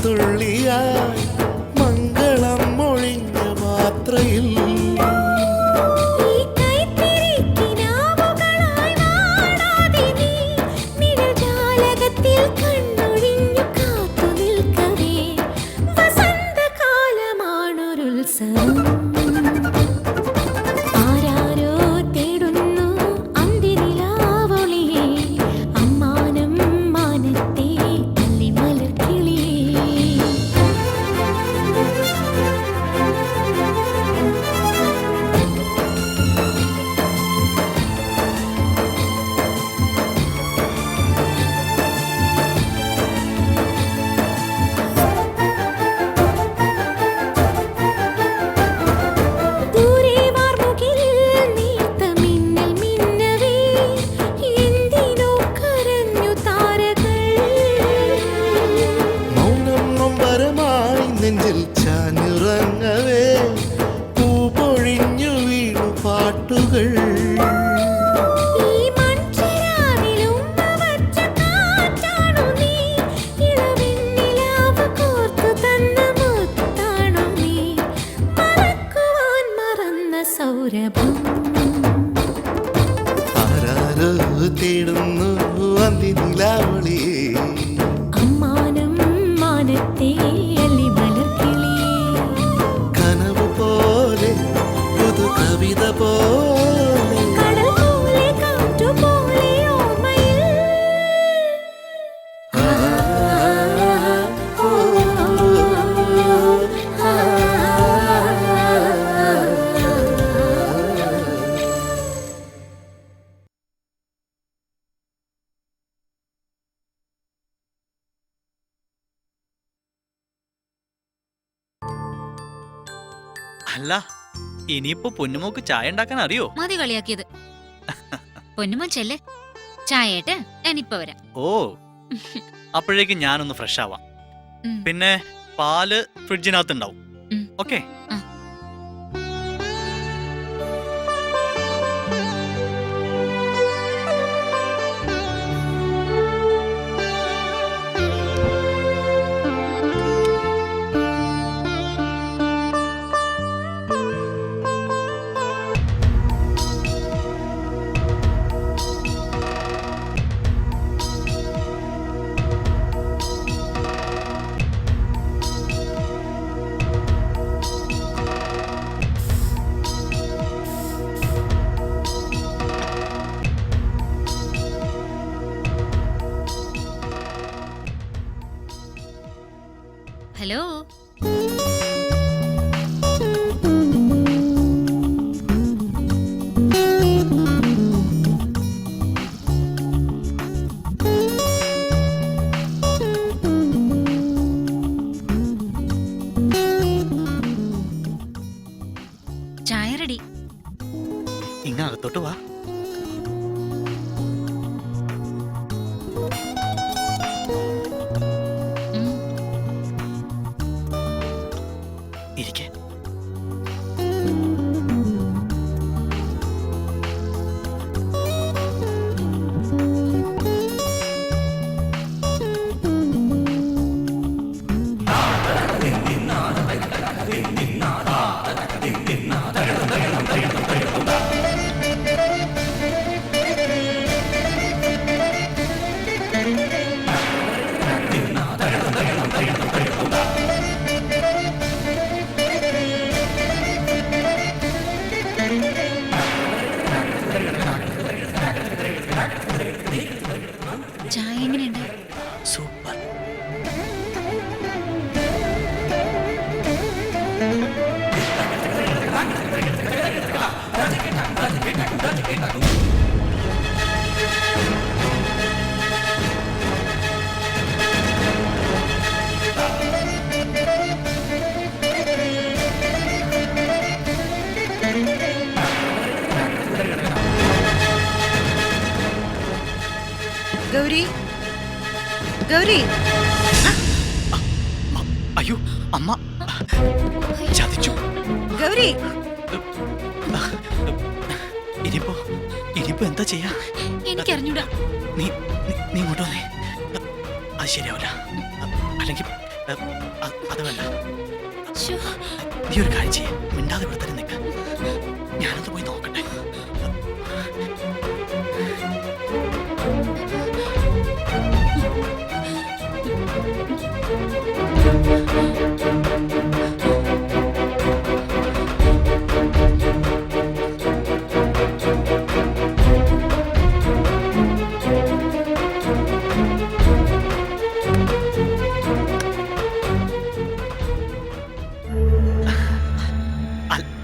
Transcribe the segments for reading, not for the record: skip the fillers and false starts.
മഴത്തുള്ളിയായി മംഗളം മൊഴിഞ്ഞ മാത്രയിൽ നെഞ്ചിൽ ചാഞ്ഞുറങ്ങവേ പൂപൊഴിഞ്ഞു വീണു പാട്ടുകൾ ആരാരോ തേടുന്നു അന്തിനിലാവളി അമ്മാനം മാനത്തെ കവിത പോലെ കടൽ പോലെ കാറ്റു പോലെ ഓർമ്മയിൽ അല്ല ഇനിയിപ്പോ പൊന്നുമോക്ക് ചായ ഉണ്ടാക്കാൻ അറിയോ? മതി കളിയാക്കിയത്. പൊന്നുമോൻ ചെല്ലേ, ചായയായിട്ട് ഞാനിപ്പോ വരാം. ഓ, അപ്പോഴേക്കും ഞാനൊന്ന് ഫ്രഷ് ആവാം. ഉം. പിന്നെ പാല് ഫ്രിഡ്ജിനകത്ത് ഉണ്ടാവും. ഉം. ഓക്കെ. ആ. ഹലോ, ചായ റെഡി. ഇങ്ങകത്തോട്ട് വാ. ഇരിക്കെ. ചായ എങ്ങനെയുണ്ട്? സൂപ്പർ. ഗൗരി, ഗൗരി, അയ്യോ അമ്മ ചതിച്ചു. ഗൗരി, ഇനിയിപ്പോ എന്താ ചെയ്യാ? എനിക്കറിഞ്ഞൂടാ. നീ നീ ഇങ്ങോട്ട് വന്നേ. അത് ശരിയാവില്ല. അല്ലെങ്കിൽ അത് വേണ്ട. ശ്ശോ, നീ ഒരു കാര്യം ചെയ്യ്, മിണ്ടാതെ ഇവിടെ തന്നെ നിൽക്ക്. ഞാനൊന്ന് പോയി നോക്കട്ടെ.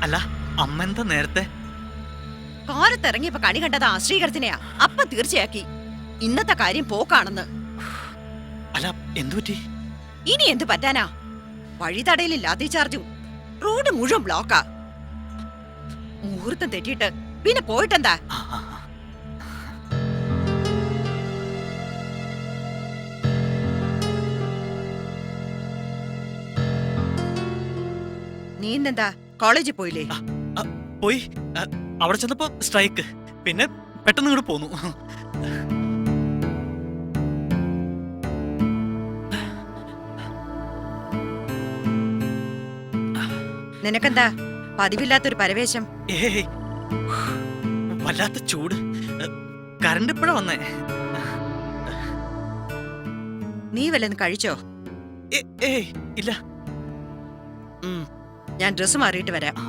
അല്ല, അമ്മ എന്താ നേരത്തെ? കാലത്തിറങ്ങിയപ്പോ കണി കണ്ടത് ആശ്രീകരത്തിനെയാ. അപ്പ തീർച്ചയാക്കി ഇന്നത്തെ കാര്യം പോക്കാണെന്ന്. അല്ല, എന്തു പറ്റി? ഇനി എന്ത് പറ്റാനാ? വഴിതടയിൽ ലാത്തി ചാർജും, റോഡ് മുഴുവൻ ബ്ലോക്കാ. മുഹൂർത്തം തെറ്റിയിട്ട് പിന്നെ പോയിട്ടെന്താ? ആ, ആ, ആ. നീ ഇന്നെന്താ കോളേജിൽ പോയില്ലേ? പോയി. അവിടെ ചെന്നപ്പോ സ്ട്രൈക്ക്. പിന്നെ പെട്ടെന്ന് ഇങ്ങോട്ട് പോന്നു. നിനക്കെന്താ പതിവില്ലാത്തൊരു പരവേശം? ഏയ്, വല്ലാത്ത ചൂട്. കറണ്ട് ഇപ്പഴാ വന്നേ. നീ വല്ലതും കഴിച്ചോ? ഏയ് ഇല്ല. ഞാൻ ഡ്രസ് മാറിയിട്ട് വരാം. ആ.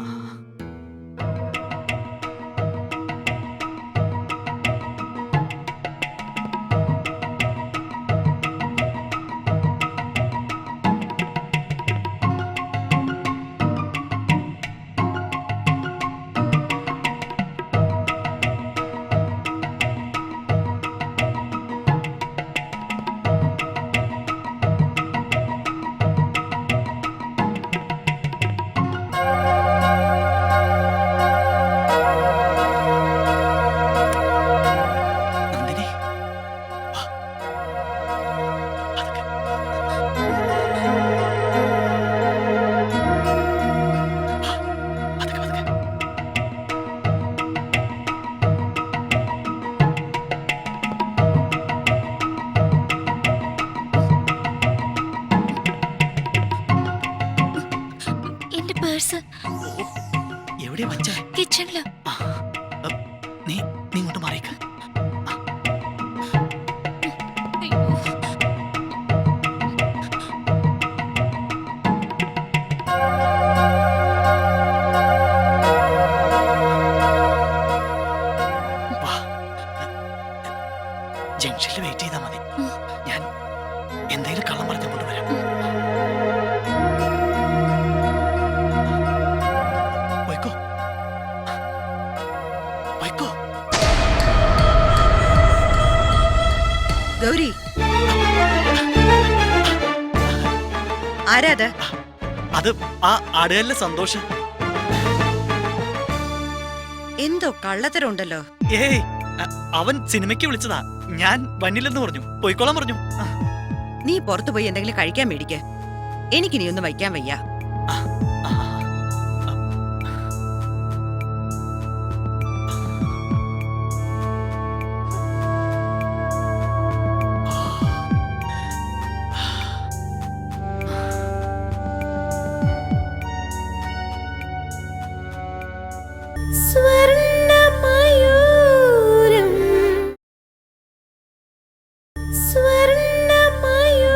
നന്ദിനി, വാ. പതുക്കെ. വാ, പതുക്കെ, പതുക്കെ. എന്റെ പേഴ്സ് ഓ, എവിടെയാ വച്ചേ? കിച്ചണില്. ആ, നീ നീ ഇങ്ങോട്ട് മാറിയേക്ക്. വാ. ജംഗ്ഷനിൽ വെയിറ്റ് ചെയ്താൽ മതി. ഞാൻ എന്തെങ്കിലും കള്ളം പറഞ്ഞു കൊണ്ടുവരാം. പോയിക്കോ, പോയിക്കോ. ഗൗരി, ആരാത്? അത് ആ ആടുകളിലെ സന്തോഷം. എന്തോ കള്ളത്തരം ഉണ്ടല്ലോ. ഏയ്, അവൻ സിനിമയ്ക്ക് വിളിച്ചതാ. ഞാൻ വന്നില്ലെന്ന് പറഞ്ഞു. പോയിക്കോളാൻ പറഞ്ഞു. നീ പുറത്തു പോയി എന്തെങ്കിലും കഴിക്കാൻ മേടിക്ക്. എനിക്കിനി ഒന്നും വയ്ക്കാൻ വയ്യ. ആ, ആ, ആ. സ്വർണ്ണമയൂരം സ്വർണ്ണമയൂരം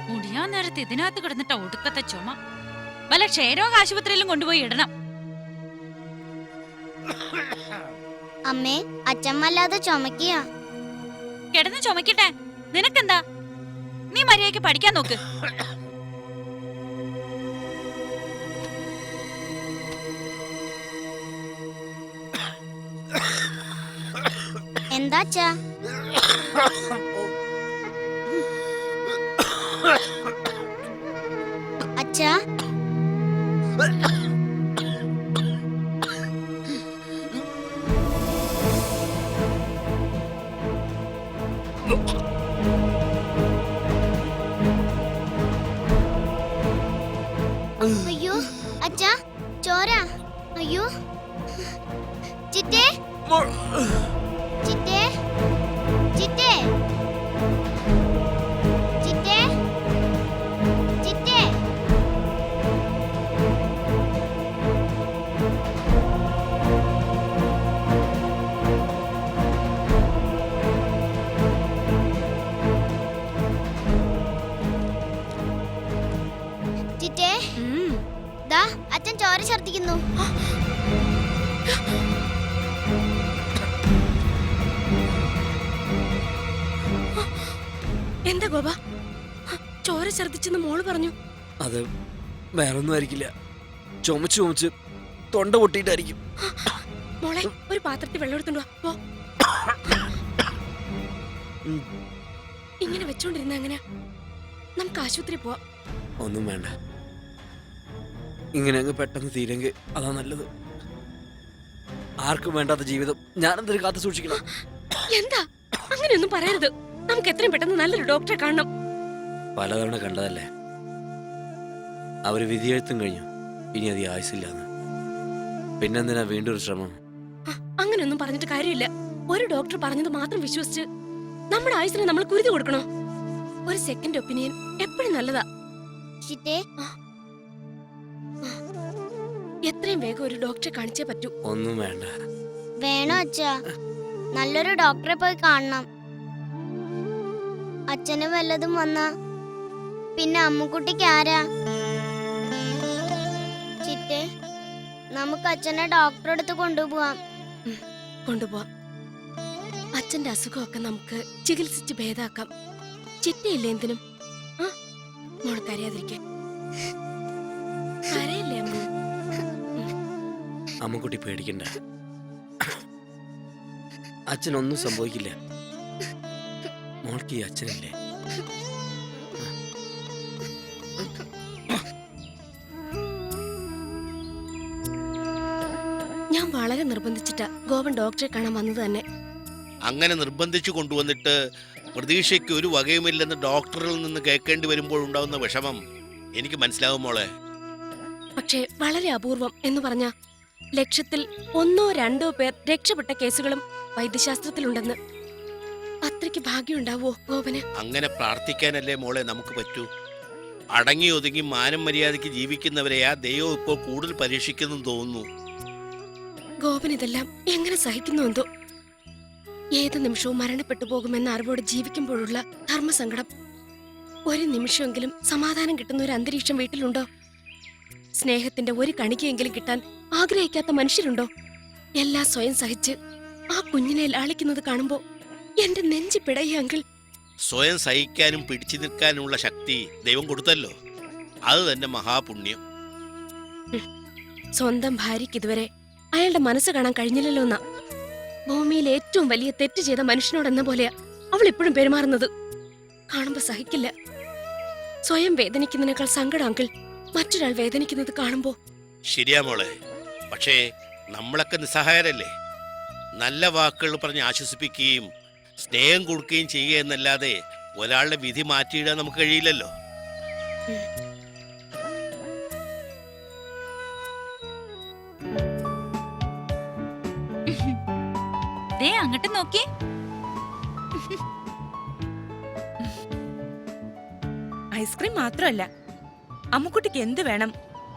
മുടിയാൻ നേരത്ത് ഇതിനകത്ത് കിടന്നിട്ട ഒടുക്കത്തെ ചുമ. വല്ല ക്ഷയരോഗ ആശുപത്രിയിലും കൊണ്ടുപോയി ഇടണം. അമ്മേ അച്ഛമ്മല്ലാതെ ചുമക്കിയ കിടന്ന് ചുമക്കട്ടെ, നിനക്കെന്താ? നീ മര്യാദയ്ക്ക് പഠിക്കാൻ നോക്ക്. എന്താ അച്ഛാ? അച്ഛാ അയ്യോ അച്ഛാ ചോര. അയ്യോ ചിറ്റേ ചിറ്റേ ചിറ്റേ ചിറ്റേ ചിറ്റേ. ചിറ്റേ ദാ അച്ഛൻ ചോര ഛർദ്ദിക്കുന്നു. എന്താ ഗോപ, ചോര ഛർദിച്ചെന്ന് മോള് പറഞ്ഞു. അത് വേറൊന്നും ആയിരിക്കില്ല, ചുമച്ച് ചുമച്ച് തൊണ്ട പൊട്ടിയിട്ടായിരിക്കും. മോളെ ഒരു പാത്രത്തിൽ വെള്ളം എടുത്തുണ്ടോ പോ. ഇങ്ങനെ വെച്ചോണ്ടിരുന്ന എങ്ങനെ? നമുക്ക് ആശുപത്രി പോവാം. ഒന്നും വേണ്ട, ഇങ്ങനെ അങ്ങ് പെട്ടെന്ന് തീരെങ്കിൽ അതാ നല്ലത്. ആർക്കും വേണ്ടാത്ത ജീവിതം ഞാനെന്തൊരു കാത്തു സൂക്ഷിക്കണം. എന്താ അങ്ങനെയൊന്നും പറയരുത്. നമുക്ക് എത്രയും പെട്ടെന്ന് നല്ലൊരു ഡോക്ടറെ കാണണം. പലതവണ കണ്ടതല്ലേ, അവര് വിധിയെഴുത്തും കഴിഞ്ഞു, ഇനി അത് ആയുസില്ലാന്ന്. പിന്നെന്തിനാ വീണ്ടും ഒരു ശ്രമം? അങ്ങനെയൊന്നും പറഞ്ഞിട്ട് കാര്യമില്ല. ഒരു ഡോക്ടർ പറഞ്ഞത് മാത്രം വിശ്വസിച്ച് നമ്മുടെ ആയുസിനെ നമ്മൾ കുരുതി കൊടുക്കണോ? ഒരു സെക്കൻഡ് ഒപ്പീനിയൻ എപ്പോഴും നല്ലതാ. ചിറ്റേ എത്രയും വേഗം ഒരു ഡോക്ടറെ കാണിച്ചേ പറ്റൂ. ഒന്നും വേണ്ട. വേണോ അച്ഛാ? നല്ലൊരു ഡോക്ടറെ പോയി കാണണം. അച്ഛന് വല്ലതും വന്നാ പിന്നെ അമ്മുക്കുട്ടിക്ക് ആരാ? ചിറ്റേ നമുക്ക് അച്ഛനെ ഡോക്ടറെ അടുത്ത് കൊണ്ടുപോവാം. കൊണ്ടുപോവാം. അച്ഛന്റെ അസുഖമൊക്കെ നമുക്ക് ചികിത്സിച്ച് ഭേദാക്കാം. ചിറ്റയില്ലേ എന്തിനും. മോൾ കരയാതിരിക്കാൻ. കരയില്ലേ അമ്മ? അമ്മക്കുട്ടി പേടിക്കണ്ട, അച്ഛനൊന്നും സംഭവിക്കില്ല. മോൾക്ക് ഈ അച്ഛനില്ലേ? ഞാൻ വളരെ നിർബന്ധിച്ചിട്ടാ ഗോപൻ ഡോക്ടറെ കാണാൻ വന്നത് തന്നെ. അങ്ങനെ നിർബന്ധിച്ചു കൊണ്ടുവന്നിട്ട് പ്രതീക്ഷയ്ക്ക് ഒരു വകയുമില്ലെന്ന് ഡോക്ടറിൽ നിന്ന് കേൾക്കേണ്ടി വരുമ്പോഴുണ്ടാവുന്ന വിഷമം എനിക്ക് മനസ്സിലാവും മോളെ. പക്ഷേ വളരെ അപൂർവം എന്ന് പറഞ്ഞ ലക്ഷത്തിൽ 1-2 പേർ രക്ഷപ്പെട്ട കേസുകളും വൈദ്യശാസ്ത്രത്തിലുണ്ടെന്ന്. അത്രയ്ക്ക് ഭാഗ്യമുണ്ടാവോ ഗോപന്? അങ്ങനെ പ്രാർത്ഥിക്കാനല്ലേ മോളെ നമുക്ക് പറ്റൂ. അടങ്ങി ഒതുങ്ങി മാനം മര്യാദയ്ക്ക് ജീവിക്കുന്നവരെയാ ദൈവം ഇപ്പോൾ കൂടുതൽ പരീക്ഷിക്കുന്നു തോന്നുന്നു. ഗോപൻ ഇതെല്ലാം എങ്ങനെ സഹിക്കുന്നു എന്തോ. ഏത് നിമിഷവും മരണപ്പെട്ടു പോകുമെന്ന അറിവോടെ ജീവിക്കുമ്പോഴുള്ള ധർമ്മസങ്കടം. ഒരു നിമിഷമെങ്കിലും സമാധാനം കിട്ടുന്ന ഒരു അന്തരീക്ഷം വീട്ടിലുണ്ടോ? സ്നേഹത്തിന്റെ ഒരു കണികയെങ്കിലും കിട്ടാൻ ആഗ്രഹിക്കാത്ത മനുഷ്യരുണ്ടോ? എല്ലാം സ്വയം സഹിച്ച് ആ കുഞ്ഞിനെ ലാളിക്കുന്നത് കാണുമ്പോ എന്റെ നെഞ്ചി പിടയെങ്കിൽ. സ്വയം സഹിക്കാനും പിടിച്ചു നിൽക്കാനുമുള്ള ശക്തി ദൈവം കൊടുത്തല്ലോ, അത് തന്നെ മഹാപുണ്യം. സ്വന്തം ഭാര്യയ്ക്ക് ഇതുവരെ അയാളുടെ മനസ്സ് കാണാൻ കഴിഞ്ഞില്ലല്ലോ എന്നാ. ഭൂമിയിൽ ഏറ്റവും വലിയ തെറ്റ് ചെയ്ത മനുഷ്യനോടെന്ന പോലെയാ അവൾ ഇപ്പോഴും പെരുമാറുന്നത്. കാണുമ്പോ സഹിക്കില്ല. സ്വയം വേദനിക്കുന്നതിനേക്കാൾ സങ്കടം അങ്കിൾ മറ്റൊരാൾ വേദനിക്കുന്നത് കാണുമ്പോ. ശരിയാ മോളെ, പക്ഷേ നമ്മളൊക്കെ നിസ്സഹായരല്ലേ. നല്ല വാക്കുകൾ പറഞ്ഞ് ആശ്വസിപ്പിക്കുകയും സ്നേഹം കൊടുക്കുകയും ചെയ്യുക എന്നല്ലാതെ ഒരാളുടെ വിധി മാറ്റിയിടാൻ നമുക്ക് കഴിയില്ലല്ലോ. ദേ അങ്ങോട്ട് നോക്കി. ഐസ്ക്രീം മാത്രമല്ല, അമ്മുക്കുട്ടിക്ക് എന്ത് വേണം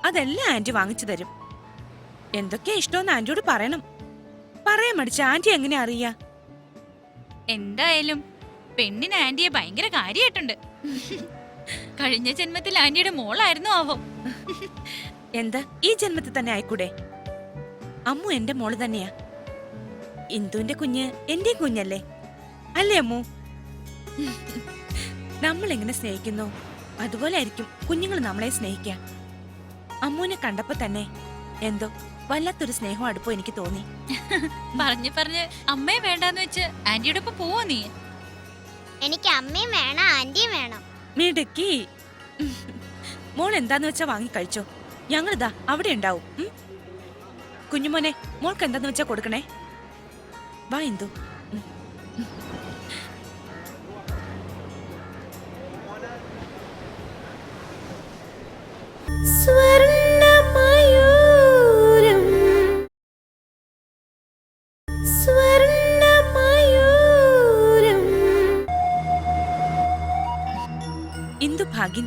അതെല്ലാം ആന്റി വാങ്ങിച്ചു തരും. എന്തൊക്കെയാ ഇഷ്ടമെന്ന് ആന്റിയോട് പറയണം. പറയാൻ മടിച്ച ആന്റി എങ്ങനെ അറിയാ? എന്തായാലും പെണ്ണിന് ആന്റിയെ ഭയങ്കര കാര്യമായിട്ടുണ്ട്. കഴിഞ്ഞ ജന്മത്തിൽ ആന്റിയുടെ മോളായിരുന്നു ആവോ. എന്താ ഈ ജന്മത്തിൽ തന്നെ ആയിക്കൂടെ? അമ്മു എന്റെ മോള് തന്നെയാ. ഇന്ദുവിന്റെ കുഞ്ഞ് എന്റെ കുഞ്ഞല്ലേ, അല്ലേ അമ്മു? നമ്മൾ എങ്ങനെ സ്നേഹിക്കുന്നു അതുപോലെ ആയിരിക്കും കുഞ്ഞുങ്ങൾ നമ്മളെ സ്നേഹിക്കുക. അമ്മുവിനെ കണ്ടപ്പോ തന്നെ എന്തോ വല്ലാത്തൊരു സ്നേഹം അടുപ്പോ എനിക്ക് തോന്നി. പറഞ്ഞു പറഞ്ഞ് അമ്മയെ വേണ്ടാന്ന് വെച്ച് ആന്റിയുടെ ഒപ്പം പോവോ നീ? എനിക്ക് അമ്മയും വേണം ആന്റിയും വേണം. മിടുക്കി. മോൾ എന്താന്ന് വെച്ചാ വാങ്ങി കഴിച്ചോ, ഞങ്ങളിതാ അവിടെ ഉണ്ടാവും. കുഞ്ഞുമോനെ, മോൾക്ക് എന്താന്ന് വെച്ചാ കൊടുക്കണേ. വാ ഇന്ദു. സ്വര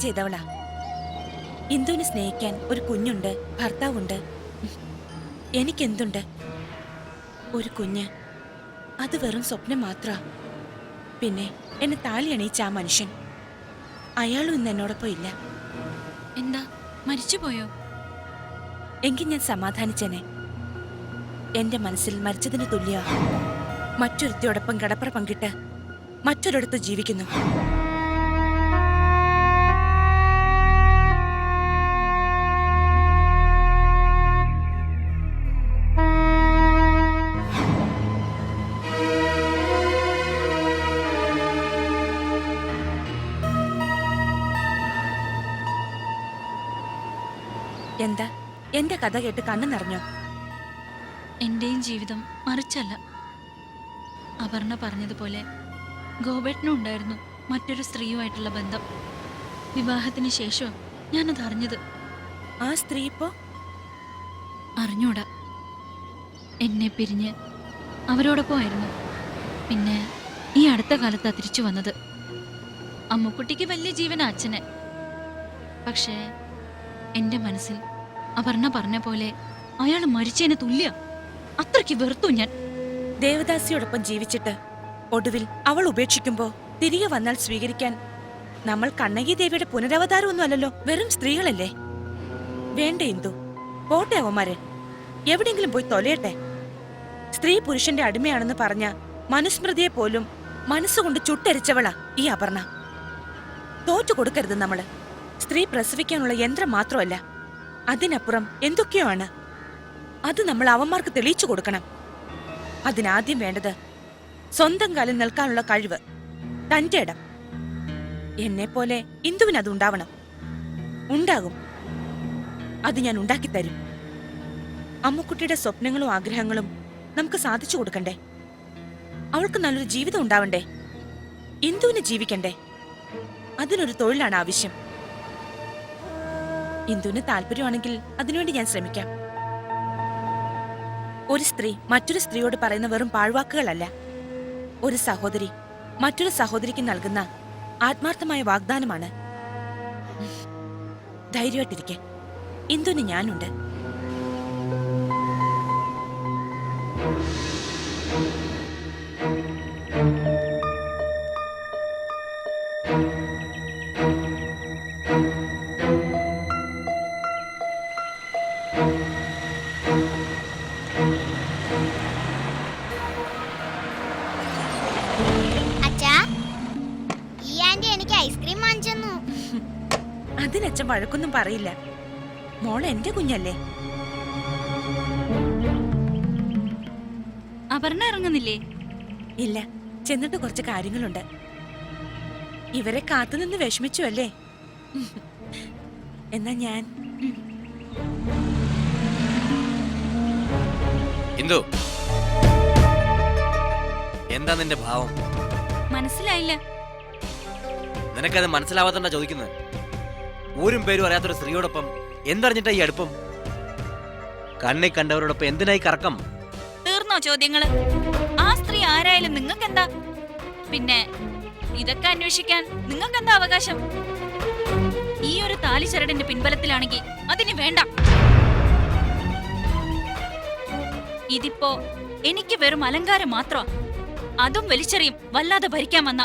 ചെയ്തവളാ. ഇന്ദുവിനെ സ്നേഹിക്കാൻ ഒരു കുഞ്ഞുണ്ട്, ഭർത്താവുണ്ട്. എനിക്കെന്തുണ്ട്? ഒരു കുഞ്ഞ്. അത് വെറും സ്വപ്നം മാത്ര. പിന്നെ എന്നെ താലി അണിയിച്ച ആ മനുഷ്യൻ, അയാളും ഇന്ന് എന്നോടൊപ്പം ഇല്ല. എന്താ മരിച്ചുപോയോ? എങ്കിൽ ഞാൻ സമാധാനിച്ചേനെ. എന്റെ മനസ്സിൽ മരിച്ചതിന് തുല്യ മറ്റൊരുത്തിയോടൊപ്പം കടപ്പറ പങ്കിട്ട് മറ്റൊരിടത്ത് ജീവിക്കുന്നു. എന്താ എന്റെ കഥ കേട്ട് കണ്ണു നിറഞ്ഞോ? എന്റെയും ജീവിതം മറിച്ചല്ല. അപർണ പറഞ്ഞതുപോലെ ഗോപേട്ടനും ഉണ്ടായിരുന്നു മറ്റൊരു സ്ത്രീയുമായിട്ടുള്ള ബന്ധം. വിവാഹത്തിന് ശേഷം ഞാനത് അറിഞ്ഞത്. ആ സ്ത്രീ ഇപ്പോ അറിഞ്ഞൂടാ. എന്നെ പിരിഞ്ഞ് അവരോടൊപ്പമായിരുന്നു. പിന്നെ ഈ അടുത്ത കാലത്താ തിരിച്ചു വന്നത്. അമ്മുക്കുട്ടിക്ക് വലിയ ജീവന അച്ഛനെ. പക്ഷേ എന്റെ മനസ്സിൽ അപർണ പറഞ്ഞ പോലെ അയാൾ മരിച്ചതിന് തുല്യ. അത്രയ്ക്ക് വെറുത്തു ഞാൻ. ദേവദാസിയോടൊപ്പം ജീവിച്ചിട്ട് ഒടുവിൽ അവൾ ഉപേക്ഷിക്കുമ്പോ തിരികെ വന്നാൽ സ്വീകരിക്കാൻ നമ്മൾ കണ്ണകി ദേവിയുടെ പുനരവതാരമൊന്നും അല്ലല്ലോ, വെറും സ്ത്രീകളല്ലേ. വേണ്ട ഇന്ദു, പോട്ടെ അവന്മാര്, എവിടെയെങ്കിലും പോയി തൊലയട്ടെ. സ്ത്രീ പുരുഷന്റെ അടിമയാണെന്ന് പറഞ്ഞ മനുസ്മൃതിയെ പോലും മനസ്സുകൊണ്ട് ചുട്ടരിച്ചവളാ ഈ അപർണ. തോറ്റു കൊടുക്കരുത് നമ്മള്. സ്ത്രീ പ്രസവിക്കാനുള്ള യന്ത്രം മാത്രമല്ല, അതിനപ്പുറം എന്തൊക്കെയോ ആണ്. അത് നമ്മൾ അവന്മാർക്ക് തെളിയിച്ചു കൊടുക്കണം. അതിനാദ്യം വേണ്ടത് സ്വന്തം കാലിൽ നിൽക്കാനുള്ള കഴിവ്, തന്റെ ഇടം. എന്നെപ്പോലെ ഇന്ദുവിന് അത് ഉണ്ടാവണം. ഉണ്ടാകും. അത് ഞാൻ ഉണ്ടാക്കിത്തരും. അമ്മുക്കുട്ടിയുടെ സ്വപ്നങ്ങളും ആഗ്രഹങ്ങളും നമുക്ക് സാധിച്ചു കൊടുക്കണ്ടേ? അവൾക്ക് നല്ലൊരു ജീവിതം ഉണ്ടാവണ്ടേ? ഇന്ദുവിന് ജീവിക്കണ്ടേ? അതിനൊരു തൊഴിലാണ് ആവശ്യം. ഇന്ദുവിന് താല്പര്യമാണെങ്കിൽ അതിനുവേണ്ടി ഞാൻ ശ്രമിക്കാം. ഒരു സ്ത്രീ മറ്റൊരു സ്ത്രീയോട് പറയുന്ന വെറും പാഴ്വാക്കുകളല്ല. ഒരു സഹോദരി മറ്റൊരു സഹോദരിക്ക് നൽകുന്ന ആത്മാർത്ഥമായ വാഗ്ദാനമാണ്. ധൈര്യമായിട്ടിരിക്കെ, ഇന്ദുവിന് ഞാനുണ്ട്. അച്ഛാ, ഈ ആന്റി എനിക്ക് ഐസ്ക്രീം വാങ്ങിച്ചു. അതിനച്ഛൻ വഴക്കൊന്നും പറയില്ല. മോളെ എന്റെ കുഞ്ഞല്ലേ. അപർണ ഇറങ്ങുന്നില്ലേ? ഇല്ല, ചെന്നിട്ട് കുറച്ച് കാര്യങ്ങളുണ്ട്. ഇവരെ കാത്തുനിന്ന് വിഷമിച്ചു അല്ലേ? എന്നാ ഞാൻ ഇന്ദു, എന്താ നിന്റെ ഭാവം? മനസ്സിലായില്ല. നിനക്കത് മനസ്സിലാവാത്തോണ്ടാ ചോദിക്കുന്നത്. ഊരും പേരും അറിയാത്തൊരു സ്ത്രീയോടൊപ്പം എന്തറിഞ്ഞിട്ടാ ഈ അടുപ്പം? കണ്ണി കണ്ടവരോടൊപ്പം എന്തിനായി കറക്കം? തീർന്നോ ചോദ്യങ്ങള്? ആ സ്ത്രീ ആരായാലും നിങ്ങൾക്കെന്താ? പിന്നെ ഇതൊക്കെ അന്വേഷിക്കാൻ നിങ്ങൾക്കെന്താ അവകാശം? ഈ ഒരു താലിച്ചരടിന്റെ പിൻബലത്തിലാണെങ്കിൽ അതിന് വേണ്ട. ഇതിപ്പോ എനിക്ക് വെറും അലങ്കാരം മാത്രമാ. അതും വലിച്ചെറിയും വല്ലാതെ ഭരിക്കാൻ വന്ന.